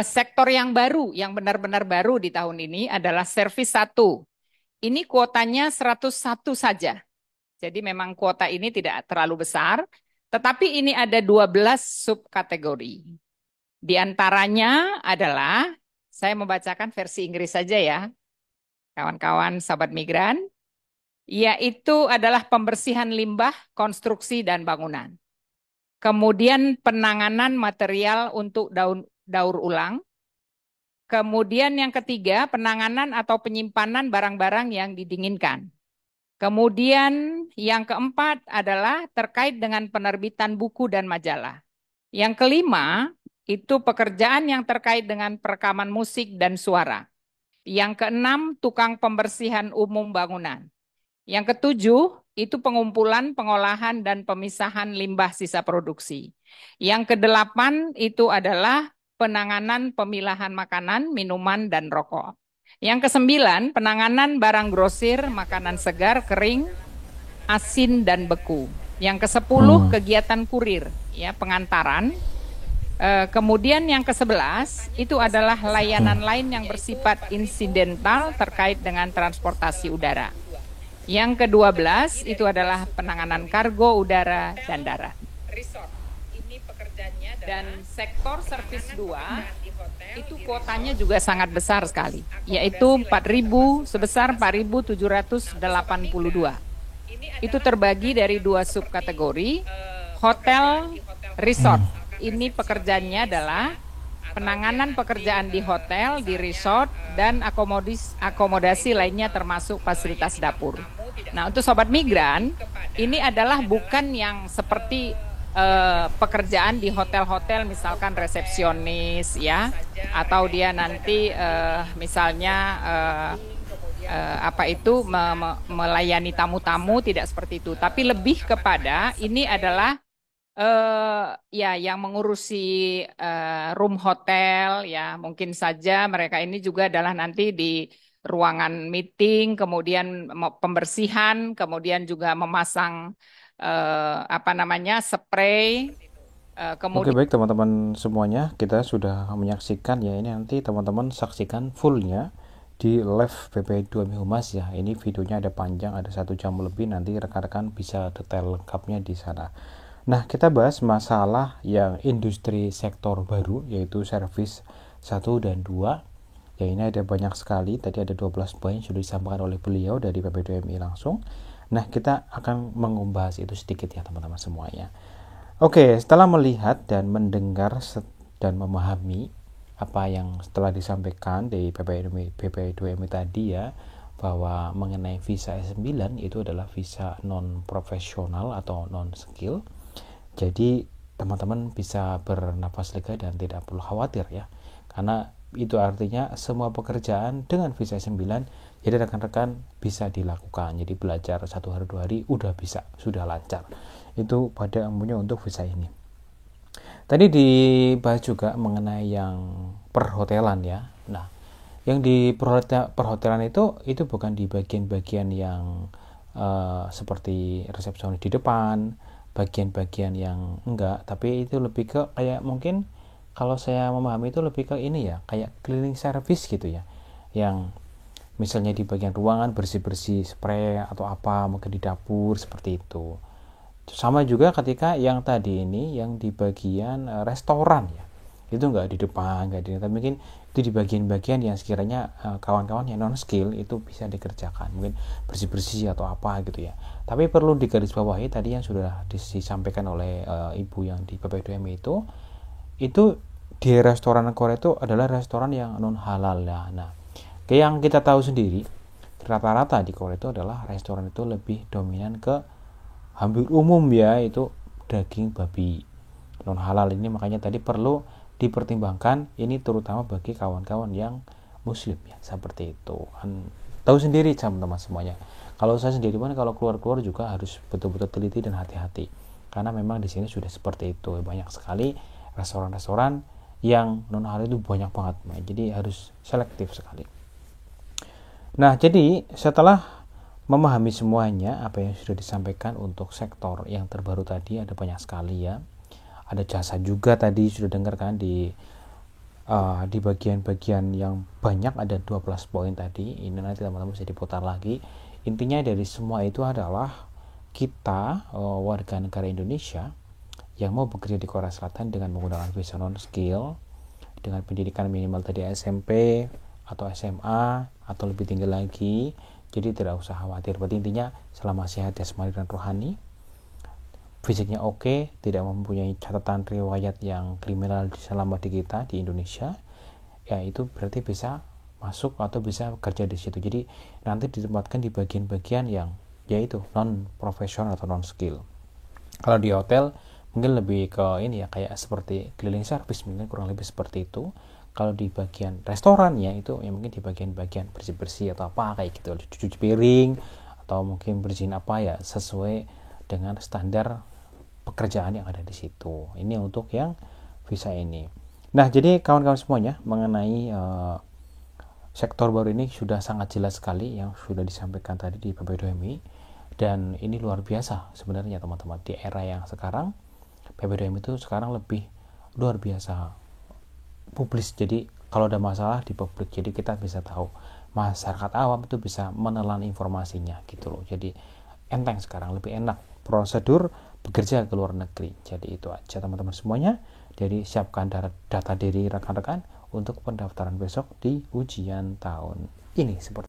Sektor yang baru, yang benar-benar baru di tahun ini adalah servis satu. Ini kuotanya 101 saja. Jadi memang kuota ini tidak terlalu besar, tetapi ini ada 12 subkategori. Di antaranya adalah, saya membacakan versi Inggris saja ya, kawan-kawan sahabat migran, yaitu adalah pembersihan limbah, konstruksi, dan bangunan. Kemudian penanganan material untuk daur ulang. Kemudian yang ketiga, penanganan atau penyimpanan barang-barang yang didinginkan. Kemudian yang keempat adalah terkait dengan penerbitan buku dan majalah. Yang kelima, itu pekerjaan yang terkait dengan perekaman musik dan suara. Yang keenam, tukang pembersihan umum bangunan. Yang ketujuh, itu pengumpulan, pengolahan, dan pemisahan limbah sisa produksi. Yang kedelapan, itu adalah penanganan pemilahan makanan, minuman, dan rokok. Yang kesembilan, penanganan barang grosir, makanan segar, kering, asin, dan beku. Yang kesepuluh, Hmm. kegiatan kurir, ya pengantaran. Kemudian yang ke-11 itu adalah layanan lain yang bersifat insidental terkait dengan transportasi udara. Yang ke-12 itu adalah penanganan kargo udara dan darat. Dan sektor servis 2 itu kuotanya juga sangat besar sekali, yaitu 4.000 sebesar 4.782. Itu terbagi dari dua subkategori, hotel, resort. Hmm. Ini pekerjaannya adalah penanganan pekerjaan di hotel, di resort, dan akomodasi lainnya termasuk fasilitas dapur. Nah, untuk sobat migran, ini adalah bukan yang seperti pekerjaan di hotel-hotel, misalkan resepsionis, ya, atau dia nanti misalnya apa itu melayani tamu-tamu, tidak seperti itu. Tapi lebih kepada ini adalah ya yang mengurusi room hotel, ya mungkin saja mereka ini juga adalah nanti di ruangan meeting, kemudian pembersihan, kemudian juga memasang apa namanya spray, Oke, kemudian baik teman-teman semuanya, kita sudah menyaksikan ya. Ini nanti teman-teman saksikan fullnya di live PP2M Humas ya. Ini videonya ada panjang, ada 1 jam lebih. Nanti rekan-rekan bisa detail lengkapnya di sana. Nah, kita bahas masalah yang industri sektor baru, yaitu servis 1 dan 2. Ya, ini ada banyak sekali. Tadi ada 12 poin sudah disampaikan oleh beliau dari PP2MI langsung. Nah, kita akan mengupas itu sedikit ya teman-teman semuanya. Oke, setelah melihat dan mendengar dan memahami apa yang setelah disampaikan dari PP2MI tadi ya, bahwa mengenai visa S9 itu adalah visa non profesional atau non skill. Jadi teman-teman bisa bernapas lega dan tidak perlu khawatir ya. Karena itu artinya semua pekerjaan dengan visa 9 jadi rekan-rekan bisa dilakukan. Jadi belajar 1 hari 2 hari udah bisa, sudah lancar. Itu pada umumnya untuk visa ini. Tadi dibahas juga mengenai yang perhotelan ya. Nah, yang di perhotelan itu bukan di bagian-bagian yang seperti resepsionis di depan, bagian-bagian yang enggak, tapi itu lebih ke kayak mungkin kalau saya memahami itu lebih ke ini ya, kayak cleaning service gitu ya. Yang misalnya di bagian ruangan bersih-bersih spray atau apa, mungkin di dapur seperti itu. Sama juga ketika yang tadi ini yang di bagian restoran ya, itu nggak di depan nggak di, tapi mungkin itu di bagian-bagian yang sekiranya kawan-kawan yang non skill itu bisa dikerjakan, mungkin bersih-bersih atau apa gitu ya. Tapi perlu digarisbawahi tadi yang sudah disampaikan oleh ibu yang di PPDM itu di restoran Korea itu adalah restoran yang non halal ya. Nah, kayak yang kita tahu sendiri, rata-rata di Korea itu adalah restoran itu lebih dominan ke hampir umum ya, itu daging babi non halal ini. Makanya tadi perlu dipertimbangkan ini terutama bagi kawan-kawan yang muslim ya, seperti itu kan. Tahu sendiri teman-teman semuanya, kalau saya sendiri pun kalau keluar-keluar juga harus betul-betul teliti dan hati-hati, karena memang di sini sudah seperti itu, banyak sekali restoran-restoran yang non halal itu banyak banget, jadi harus selektif sekali. Nah, jadi setelah memahami semuanya apa yang sudah disampaikan untuk sektor yang terbaru tadi, ada banyak sekali ya. Ada jasa juga tadi sudah dengar kan di di bagian-bagian yang banyak ada 12 poin tadi. Ini nanti teman-teman bisa diputar lagi. Intinya dari semua itu adalah kita warga negara Indonesia yang mau bekerja di Korea Selatan dengan menggunakan visa non skill dengan pendidikan minimal tadi SMP atau SMA atau lebih tinggi lagi, jadi tidak usah khawatir. Berarti intinya selama sehat jasmani dan rohani, fisiknya oke, tidak mempunyai catatan riwayat yang kriminal selama di kita di Indonesia, ya itu berarti bisa masuk atau bisa kerja di situ. Jadi nanti ditempatkan di bagian-bagian yang yaitu non profesional atau non skill. Kalau di hotel mungkin lebih ke ini ya, kayak seperti cleaning service, mungkin kurang lebih seperti itu. Kalau di bagian restoran ya itu ya mungkin di bagian-bagian bersih-bersih atau apa kayak gitu, cuci piring atau mungkin bersihin apa ya sesuai dengan standar pekerjaan yang ada di situ. Ini untuk yang visa ini. Nah, jadi kawan-kawan semuanya mengenai sektor baru ini sudah sangat jelas sekali yang sudah disampaikan tadi di PPDMI, dan ini luar biasa sebenarnya teman-teman. Di era yang sekarang PPDMI itu sekarang lebih luar biasa publis. Jadi kalau ada masalah di publik, jadi kita bisa tahu, masyarakat awam itu bisa menelan informasinya gitu loh. Jadi enteng sekarang, lebih enak prosedur bekerja ke luar negeri. Jadi itu aja teman-teman semuanya. Jadi siapkan data diri rekan-rekan untuk pendaftaran besok di ujian tahun ini seperti